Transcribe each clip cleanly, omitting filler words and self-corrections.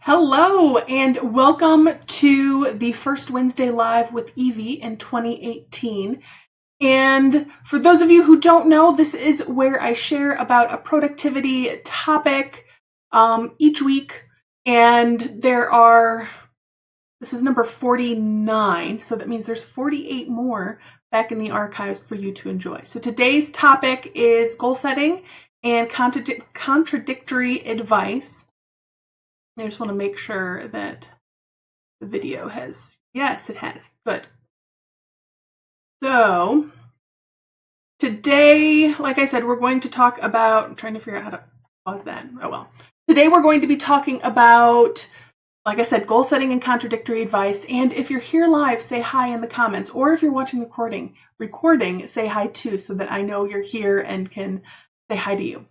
Hello and welcome to the first Wednesday Live with Evie in 2018. And for those of you who don't know, this is where I share about a productivity topic each week. And this is number 49, so that means there's 48 more back in the archives for you to enjoy. So today's topic is goal setting and contradictory advice. I just want to make sure that the video has, yes, it has. Good. So today, like I said, we're going to talk about, I'm trying to figure out how to pause that. Oh well. Today we're going to be talking about, like I said, goal setting and contradictory advice. And if you're here live, say hi in the comments. Or if you're watching the recording, say hi too, so that I know you're here and can say hi to you.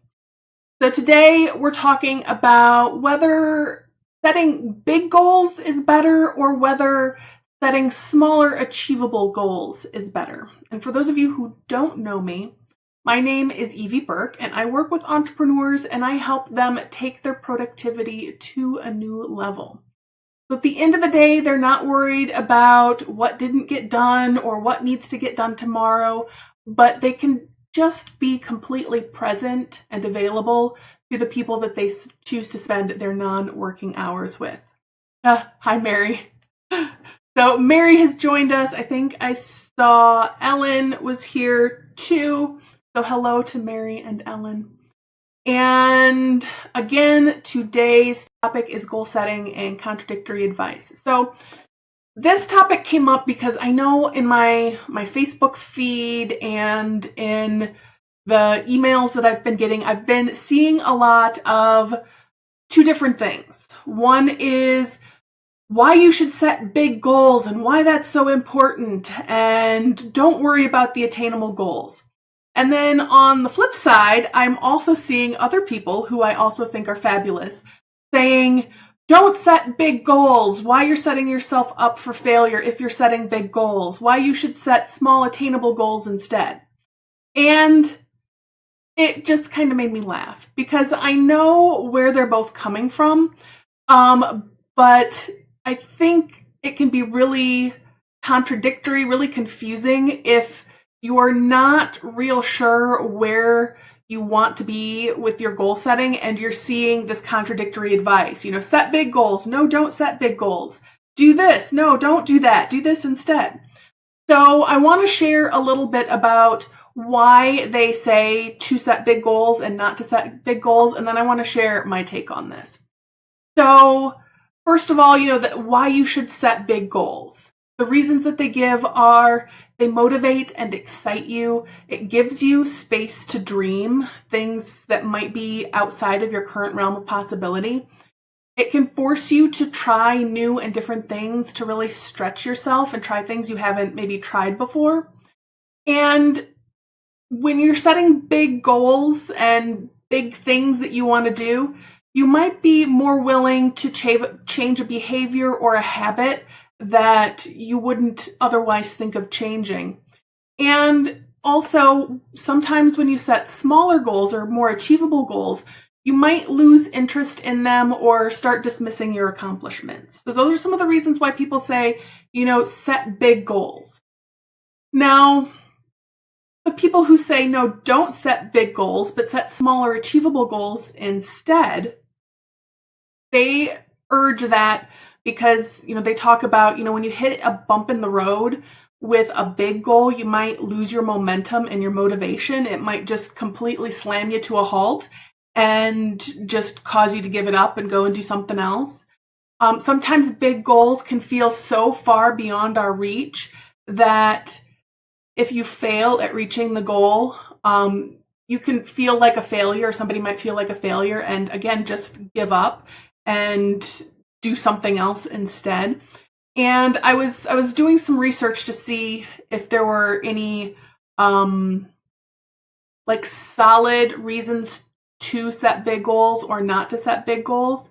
So today we're talking about whether setting big goals is better or whether setting smaller achievable goals is better. And for those of you who don't know me, my name is Evie Burke and I work with entrepreneurs and I help them take their productivity to a new level. So at the end of the day, they're not worried about what didn't get done or what needs to get done tomorrow, but they can just be completely present and available to the people that they choose to spend their non-working hours with. Hi, Mary. So Mary has joined us. I think I saw Ellen was here too. So hello to Mary and Ellen. And again, today's topic is goal setting and contradictory advice. So this topic came up because I know in my Facebook feed and in the emails that I've been getting, I've been seeing a lot of two different things. One is why you should set big goals and why that's so important, and don't worry about the attainable goals. And then on the flip side, I'm also seeing other people who I also think are fabulous saying, don't set big goals, why you're setting yourself up for failure if you're setting big goals, why you should set small attainable goals instead. And it just kind of made me laugh because I know where they're both coming from, but I think it can be really contradictory, really confusing if you're not real sure where you want to be with your goal setting and you're seeing this contradictory advice. You know, set big goals. No, don't set big goals. Do this. No, don't do that. Do this instead. So I want to share a little bit about why they say to set big goals and not to set big goals, and then I want to share my take on this. So first of all, why you should set big goals. The reasons that they give are they motivate and excite you. It gives you space to dream things that might be outside of your current realm of possibility. It can force you to try new and different things, to really stretch yourself and try things you haven't maybe tried before. And when you're setting big goals and big things that you want to do, you might be more willing to change a behavior or a habit that you wouldn't otherwise think of changing. And also, sometimes when you set smaller goals or more achievable goals, you might lose interest in them or start dismissing your accomplishments. So those are some of the reasons why people say, set big goals. Now, the people who say, no, don't set big goals, but set smaller achievable goals instead, they urge that because, they talk about, when you hit a bump in the road with a big goal, you might lose your momentum and your motivation. It might just completely slam you to a halt and just cause you to give it up and go and do something else. Sometimes big goals can feel so far beyond our reach that if you fail at reaching the goal, you can feel like a failure. Somebody might feel like a failure and again, just give up and do something else instead. And I was doing some research to see if there were any solid reasons to set big goals or not to set big goals.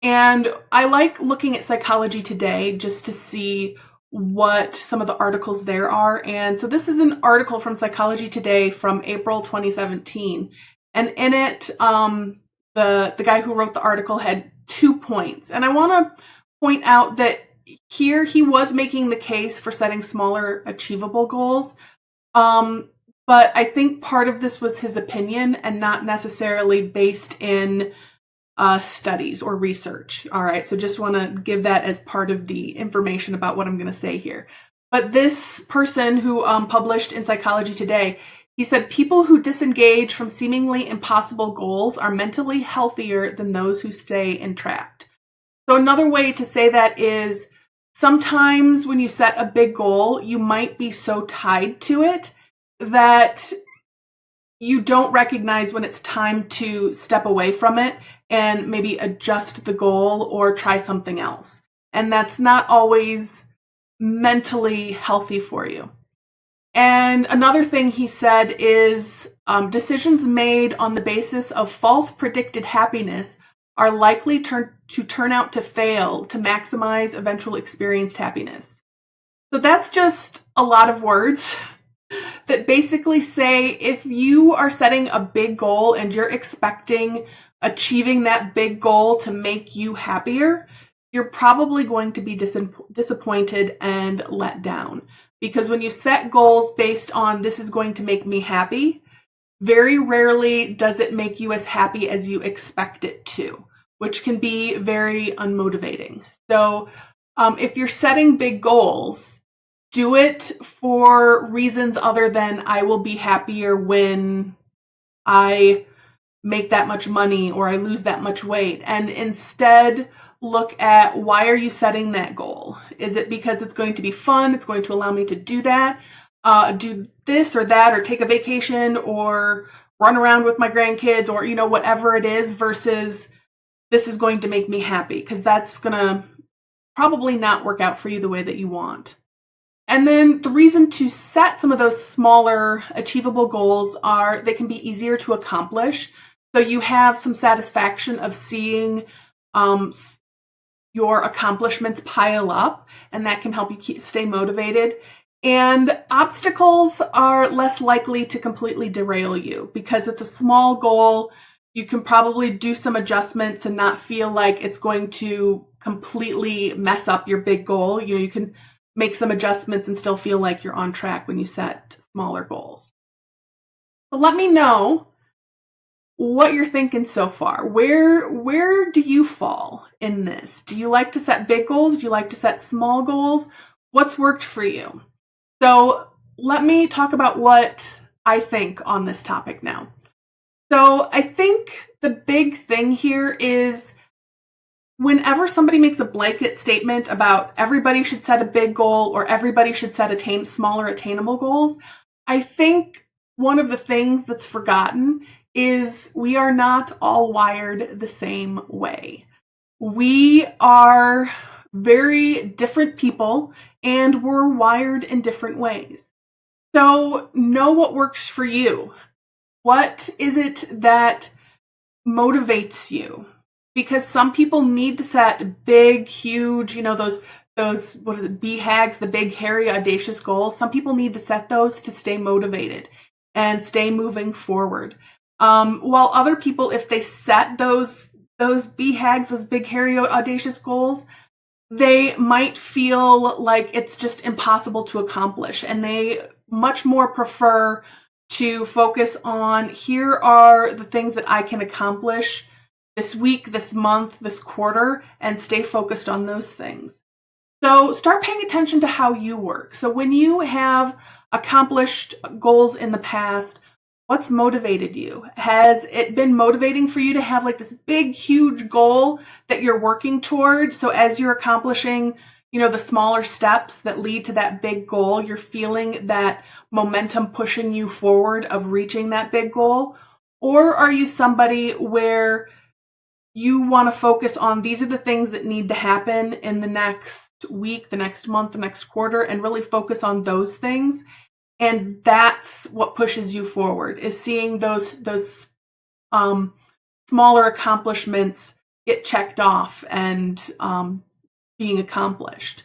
And I like looking at Psychology Today just to see what some of the articles there are. And so this is an article from Psychology Today from April 2017. And in it, the guy who wrote the article had 2 points. And I want to point out that here he was making the case for setting smaller achievable goals. But I think part of this was his opinion and not necessarily based in studies or research. All right, so just want to give that as part of the information about what I'm going to say here. But this person who published in Psychology Today, he said people who disengage from seemingly impossible goals are mentally healthier than those who stay entrapped. So another way to say that is sometimes when you set a big goal, you might be so tied to it that you don't recognize when it's time to step away from it and maybe adjust the goal or try something else. And that's not always mentally healthy for you. And another thing he said is decisions made on the basis of false predicted happiness are likely to turn out to fail to maximize eventual experienced happiness. So that's just a lot of words that basically say if you are setting a big goal and you're expecting achieving that big goal to make you happier, you're probably going to be disappointed and let down. Because when you set goals based on this is going to make me happy, very rarely does it make you as happy as you expect it to, which can be very unmotivating. So if you're setting big goals, do it for reasons other than I will be happier when I make that much money or I lose that much weight. And instead, look at why are you setting that goal? Is it because it's going to be fun? It's going to allow me to do that, do this or that, or take a vacation, or run around with my grandkids, or whatever it is, versus this is going to make me happy, because that's going to probably not work out for you the way that you want. And then the reason to set some of those smaller achievable goals are they can be easier to accomplish. So you have some satisfaction of seeing your accomplishments pile up, and that can help you stay motivated. And obstacles are less likely to completely derail you because it's a small goal. You can probably do some adjustments and not feel like it's going to completely mess up your big goal. You can make some adjustments and still feel like you're on track when you set smaller goals. So let me know what you're thinking so far. Where do you fall in this? Do you like to set big goals? Do you like to set small goals? What's worked for you? So let me talk about what I think on this topic now. So I think the big thing here is whenever somebody makes a blanket statement about everybody should set a big goal or everybody should set smaller attainable goals, I think one of the things that's forgotten is we are not all wired the same way. We are very different people and we're wired in different ways. So know what works for you. What is it that motivates you? Because some people need to set big, huge, those what is it, BHAGs, the big, hairy, audacious goals. Some people need to set those to stay motivated and stay moving forward. While other people, if they set those BHAGs, those big, hairy, audacious goals, they might feel like it's just impossible to accomplish, and they much more prefer to focus on here are the things that I can accomplish this week, this month, this quarter, and stay focused on those things. So start paying attention to how you work. So when you have accomplished goals in the past, what's motivated you? Has it been motivating for you to have like this big, huge goal that you're working towards? So as you're accomplishing, the smaller steps that lead to that big goal, you're feeling that momentum pushing you forward of reaching that big goal? Or are you somebody where you want to focus on these are the things that need to happen in the next week, the next month, the next quarter, and really focus on those things? And that's what pushes you forward, is seeing those smaller accomplishments get checked off and being accomplished.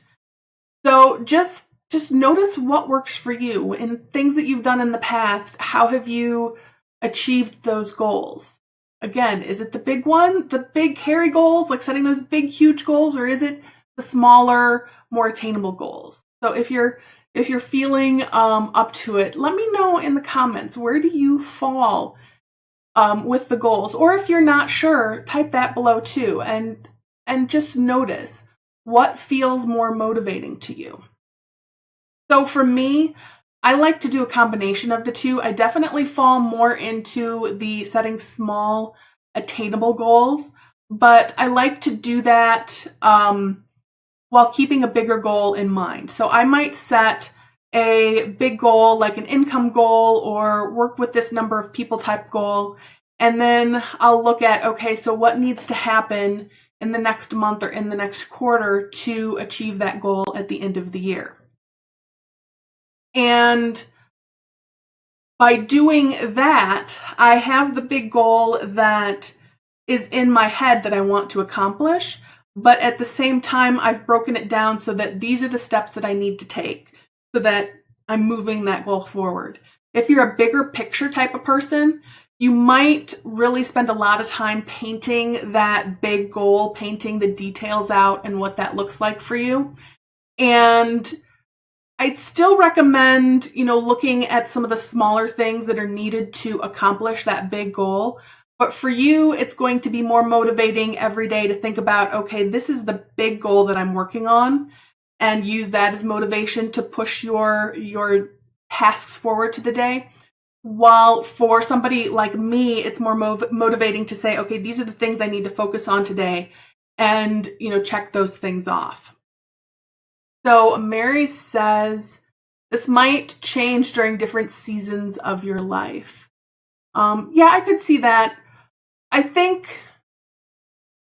So just notice what works for you and things that you've done in the past. How have you achieved those goals? Again, is it the big one, the big hairy goals, like setting those big, huge goals, or is it the smaller, more attainable goals? So if you're feeling up to it, let me know in the comments, where do you fall with the goals? Or if you're not sure, type that below too, and just notice what feels more motivating to you. So for me, I like to do a combination of the two. I definitely fall more into the setting small, attainable goals, but I like to do that while keeping a bigger goal in mind. So I might set a big goal, like an income goal or work with this number of people type goal, and then I'll look at, okay, so what needs to happen in the next month or in the next quarter to achieve that goal at the end of the year. And by doing that, I have the big goal that is in my head that I want to accomplish, but at the same time, I've broken it down so that these are the steps that I need to take so that I'm moving that goal forward. If you're a bigger picture type of person, you might really spend a lot of time painting that big goal, painting the details out and what that looks like for you. And I'd still recommend, looking at some of the smaller things that are needed to accomplish that big goal. But for you, it's going to be more motivating every day to think about, okay, this is the big goal that I'm working on, and use that as motivation to push your tasks forward to the day. While for somebody like me, it's more motivating to say, okay, these are the things I need to focus on today, and, check those things off. So Mary says, this might change during different seasons of your life. Yeah, I could see that. I think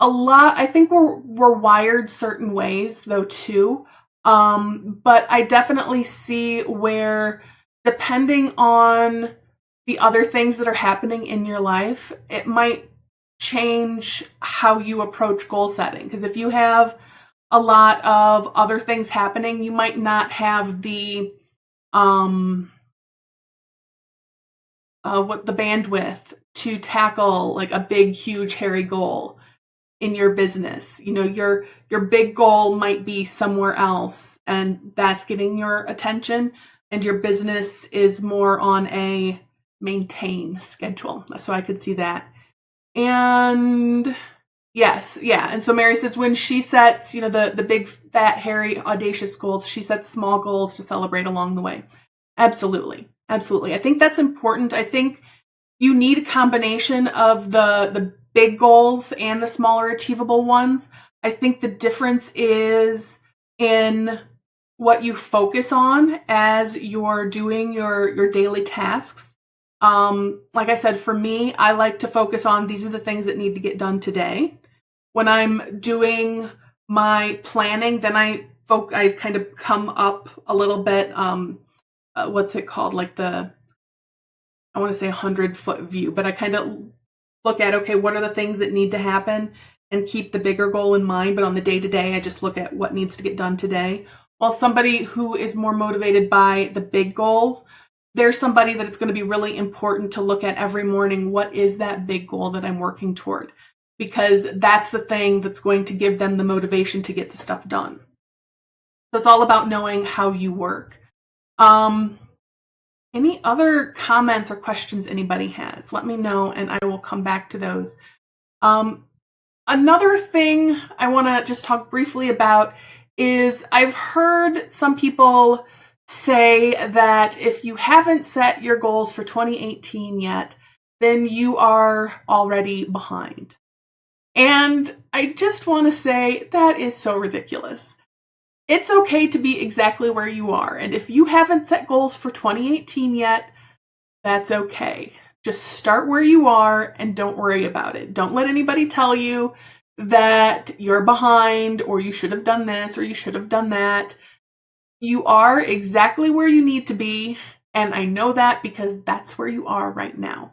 we're wired certain ways though too. But I definitely see where, depending on the other things that are happening in your life, it might change how you approach goal setting. Because if you have a lot of other things happening, you might not have the the bandwidth to tackle like a big, huge, hairy goal in your business. Your big goal might be somewhere else, and that's getting your attention, and your business is more on a maintain schedule. So I could see that. And yes, yeah. And so Mary says when she sets, the big, fat, hairy, audacious goals, she sets small goals to celebrate along the way. Absolutely. Absolutely. I think that's important. I think you need a combination of the big goals and the smaller achievable ones. I think the difference is in what you focus on as you're doing your daily tasks. Like I said, for me, I like to focus on these are the things that need to get done today. When I'm doing my planning, then I kind of come up a little bit, what's it called? Like I want to say 100-foot view, but I kind of look at, okay, what are the things that need to happen, and keep the bigger goal in mind. But on the day-to-day, I just look at what needs to get done today. While somebody who is more motivated by the big goals, there's somebody that it's going to be really important to look at every morning. What is that big goal that I'm working toward? Because that's the thing that's going to give them the motivation to get the stuff done. So it's all about knowing how you work. Any other comments or questions anybody has? Let me know, and I will come back to those. Another thing I want to just talk briefly about is I've heard some people say that if you haven't set your goals for 2018 yet, then you are already behind. And I just want to say that is so ridiculous. It's okay to be exactly where you are. And if you haven't set goals for 2018 yet, that's okay. Just start where you are and don't worry about it. Don't let anybody tell you that you're behind, or you should have done this, or you should have done that. You are exactly where you need to be, and I know that because that's where you are right now.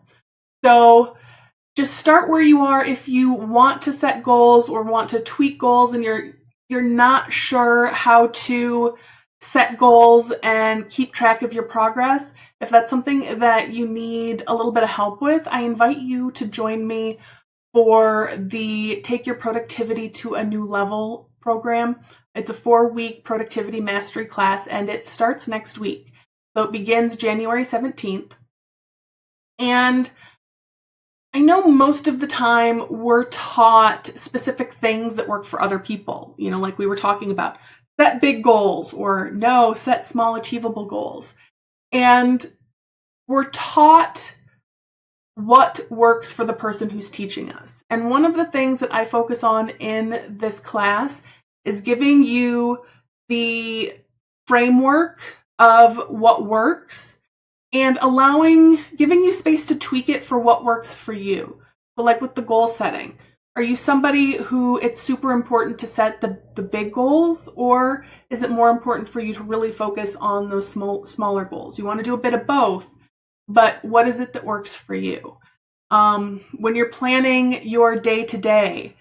So just start where you are. If you want to set goals or want to tweak goals and you're not sure how to set goals and keep track of your progress, if that's something that you need a little bit of help with, I invite you to join me for the Take Your Productivity to a New Level program. It's a 4-week productivity mastery class, and it starts next week. So it begins January 17th. And I know most of the time we're taught specific things that work for other people, like we were talking about. Set big goals, or no, set small achievable goals. And we're taught what works for the person who's teaching us. And one of the things that I focus on in this class is giving you the framework of what works and giving you space to tweak it for what works for you. So like with the goal setting, are you somebody who it's super important to set the big goals, or is it more important for you to really focus on those smaller goals? You want to do a bit of both, but what is it that works for you? When you're planning your day-to-day,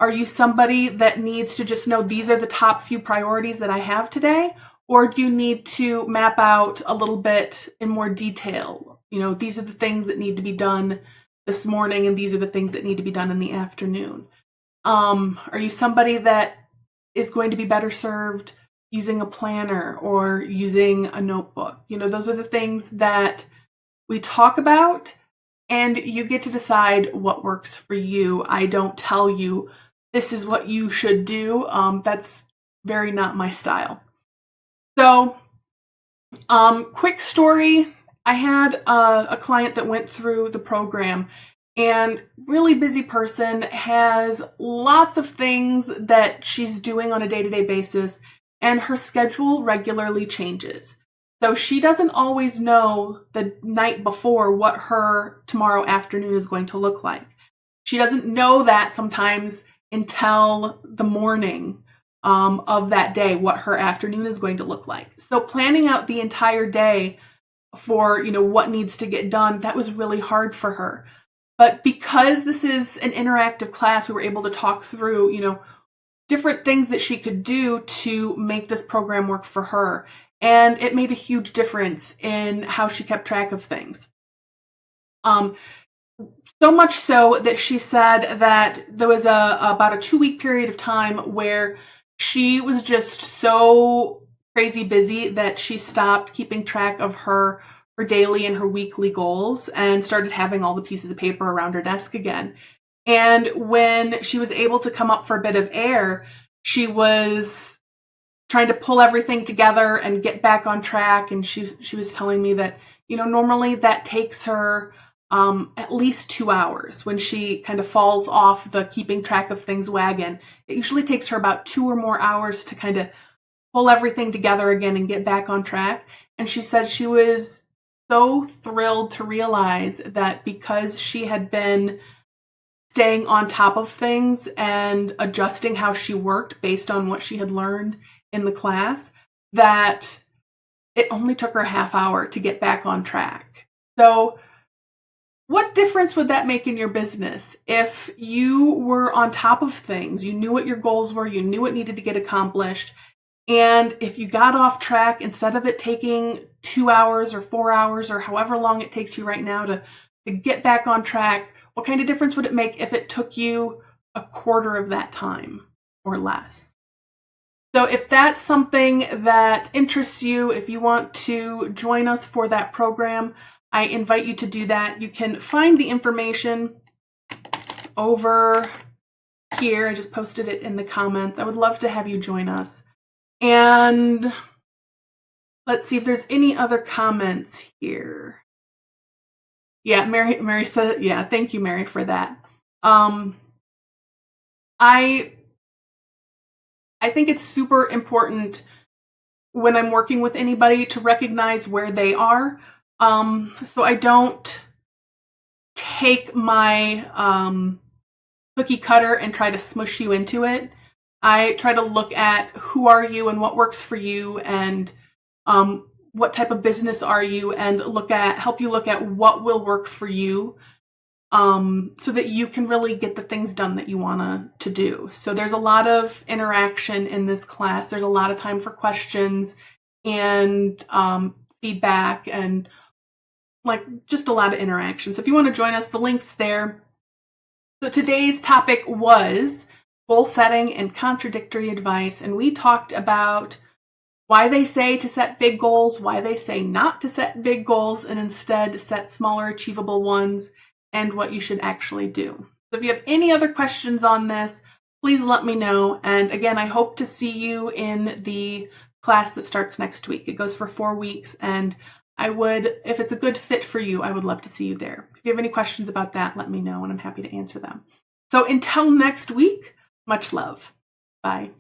are you somebody that needs to just know these are the top few priorities that I have today? Or do you need to map out a little bit in more detail? These are the things that need to be done this morning, and these are the things that need to be done in the afternoon. Are you somebody that is going to be better served using a planner or using a notebook? Those are the things that we talk about, and you get to decide what works for you. I don't tell you this is what you should do. That's very not my style. So, quick story. I had a client that went through the program, and really busy person, has lots of things that she's doing on a day-to-day basis, and her schedule regularly changes. So she doesn't always know the night before what her tomorrow afternoon is going to look like. She doesn't know that sometimes until the morning of that day, what her afternoon is going to look like. So planning out the entire day for, what needs to get done, that was really hard for her. But because this is an interactive class, we were able to talk through, different things that she could do to make this program work for her. And it made a huge difference in how she kept track of things. So much so that she said that there was about a 2-week period of time where she was just so crazy busy that she stopped keeping track of her daily and her weekly goals and started having all the pieces of paper around her desk again. And when she was able to come up for a bit of air, she was trying to pull everything together and get back on track. And she was telling me that, normally that takes her at least 2 hours. When she kind of falls off the keeping track of things wagon, it usually takes her about 2 or more hours to kind of pull everything together again and get back on track. And she said she was so thrilled to realize that because she had been staying on top of things and adjusting how she worked based on what she had learned in the class, that it only took her a half hour to get back on track. So what difference would that make in your business if you were on top of things, you knew what your goals were, you knew what needed to get accomplished, and if you got off track, instead of it taking 2 hours or 4 hours or however long it takes you right now to get back on track, what kind of difference would it make if it took you a quarter of that time or less? So if that's something that interests you, if you want to join us for that program, I invite you to do that. You can find the information over here. I just posted it in the comments. I would love to have you join us. And let's see if there's any other comments here. Yeah, Mary said, yeah, thank you, Mary, for that. I think it's super important when I'm working with anybody to recognize where they are. So I don't take my cookie cutter and try to smush you into it. I try to look at who are you and what works for you, and what type of business are you, and help you look at what will work for you, so that you can really get the things done that you want to do. So there's a lot of interaction in this class. There's a lot of time for questions and feedback and just a lot of interaction. So if you want to join us, the link's there. So today's topic was goal setting and contradictory advice, and we talked about why they say to set big goals, why they say not to set big goals and instead set smaller achievable ones, and what you should actually do. So if you have any other questions on this, please let me know. And again, I hope to see you in the class that starts next week. It goes for 4 weeks, and if it's a good fit for you, I would love to see you there. If you have any questions about that, let me know, and I'm happy to answer them. So until next week, much love. Bye.